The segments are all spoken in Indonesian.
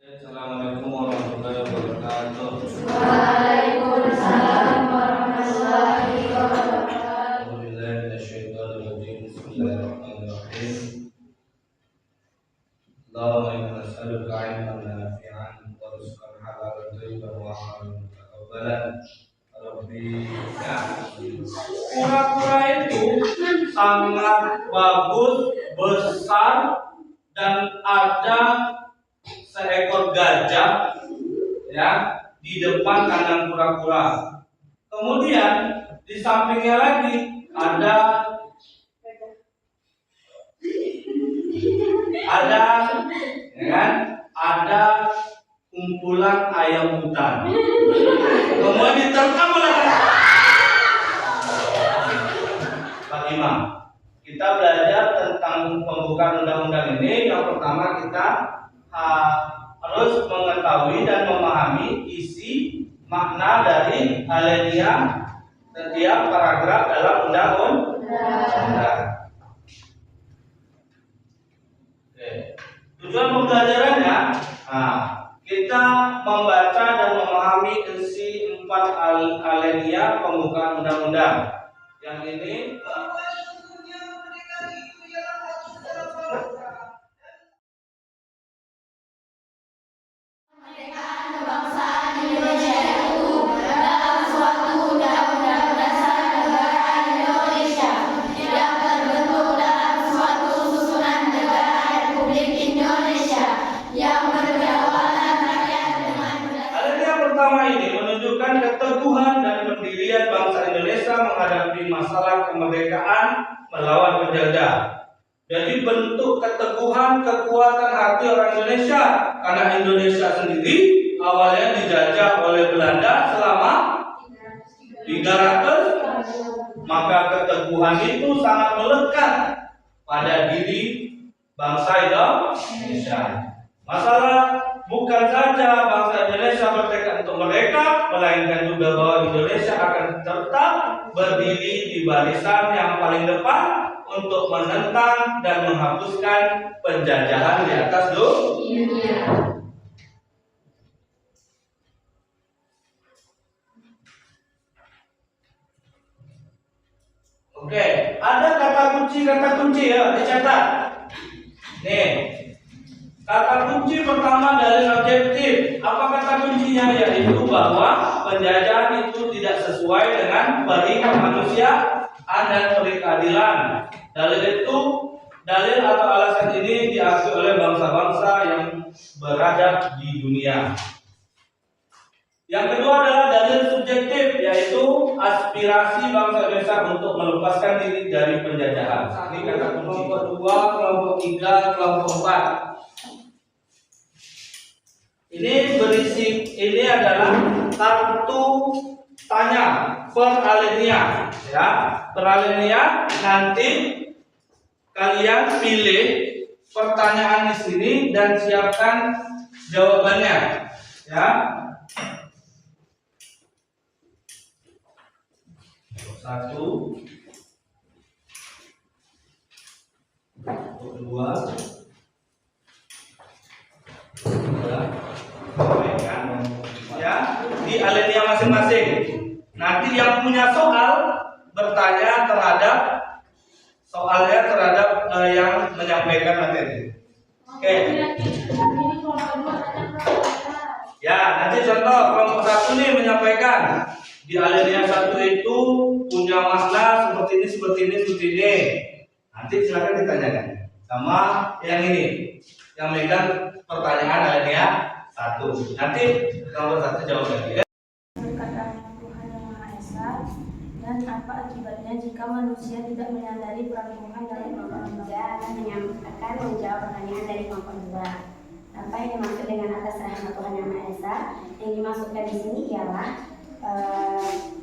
Assalamualaikum warahmatullahi wabarakatuh. Waalaikumsalam warahmatullahi wabarakatuh. Alhamdulillah minasyaitonirrajim. Bismillahirrahmanirrahim. Allahumma inna nas'aluka 'ilman nafi'an wa rizqan halalan thayyiban wa 'amalan mutakabbalan. Rabbi kura-kura itu sangat bagus, besar, dan ada seekor gajah ya di depan kandang kura-kura. Kemudian di sampingnya lagi ada ya kan? Ada kumpulan ayam hutan. Kemudian diterkam oleh Pak Imam. Kita belajar tentang pembukaan undang-undang ini. Yang pertama kita harus mengetahui dan memahami isi makna dari alinea setiap paragraf dalam undang-undang. Tujuan pembelajarannya, kita membaca dan memahami isi 4 alinea pembukaan undang-undang. Yang ini keteguhan dan pendirian bangsa Indonesia menghadapi masalah kemerdekaan melawan penjajah. Jadi bentuk keteguhan, kekuatan hati orang Indonesia, karena Indonesia sendiri awalnya dijajah oleh Belanda selama 300, maka keteguhan itu sangat melekat pada diri bangsa Indonesia. Masalah bukan saja bangsa Indonesia bertekad untuk merdeka, melainkan juga bahwa Indonesia akan tetap berdiri di barisan yang paling depan untuk menentang dan menghapuskan penjajahan di atas dunia. Oke, ada kata kunci ya, dicatat. Nih. Kata kunci pertama dari objektif. Apa kata kuncinya? Yaitu bahwa penjajahan itu tidak sesuai dengan peri kemanusiaan dan peri keadilan. Dalil atau alasan ini diakui oleh bangsa-bangsa yang beradab di dunia. Yang kedua adalah dalil subjektif, yaitu aspirasi bangsa Indonesia untuk melepaskan diri dari penjajahan. Ini kata kunci. Kelompok 2, kelompok 3, kelompok 4. Ini adalah kartu tanya per alinea ya. Per alinea nanti kalian pilih pertanyaan di sini dan siapkan jawabannya ya. Satu, dua, tiga, ya di alinea masing-masing. Nanti yang punya soal bertanya terhadap soalnya terhadap yang menyampaikan materi. Oke. Ya, nanti contoh kelompok 1 nih menyampaikan di alinea 1 itu punya makna seperti ini. Nanti silakan ditanyakan sama yang ini, yang megang pertanyaan alinea 1. Nanti nomor 1 jawab lagi ya. Kata Tuhan Yang Maha Esa, dan apa akibatnya jika manusia tidak menyadari peran Tuhan dalam kelompok 3 akan menjawab pertanyaan dari kelompok 2. Apa yang dimaksud dengan atas rahmat Tuhan Yang Maha Esa? Yang dimaksudkan di sini ialah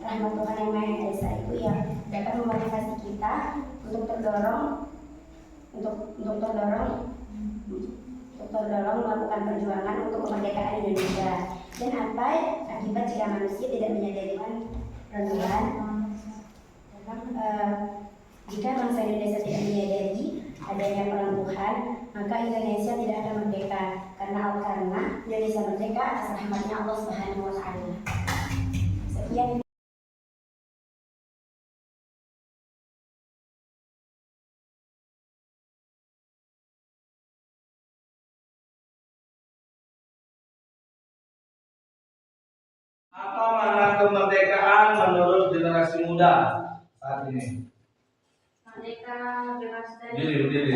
rahmat Tuhan Yang Maha Esa itu yang dapat memotivasi kita untuk terdorong melakukan perjuangan untuk kemerdekaan Indonesia. Dan apa akibat jika manusia tidak menyadari peran Tuhan? Jika bangsa Indonesia tidak menyadari adanya peran Tuhan, maka Indonesia tidak akan merdeka. karena Indonesia merdeka atas rahmatnya Allah Subhanahu wa taala. Sekian. Apa makna kemerdekaan menurut generasi muda saat ini? Merdeka bebas dari Diri.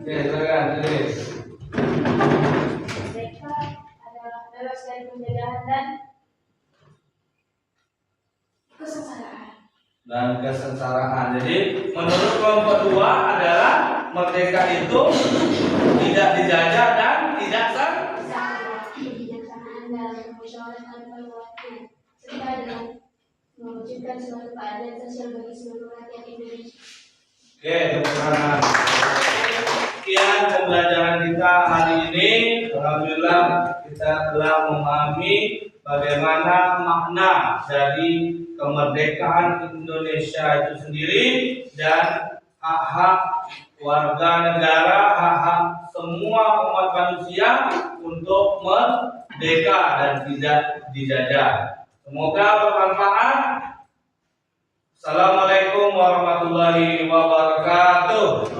Oke, silakan diri. Merdeka adalah bebas dari penjajahan dan kesengsaraan. Jadi menurut kelompok dua adalah merdeka itu tidak dijajah dan tidak Kebijaksanaan dalam memusyawarahkan perbuatan serta dalam mewujudkan suatu keadilan sosial bagi seluruh rakyat Indonesia. Oke, tepuk tangan. Sekian pembelajaran kita hari ini. Alhamdulillah kita telah memahami bagaimana makna dari kemerdekaan Indonesia itu sendiri dan hak-hak warga negara, hak-hak semua umat manusia untuk merdeka dan tidak dijajah. Semoga bermanfaat. Assalamualaikum warahmatullahi wabarakatuh.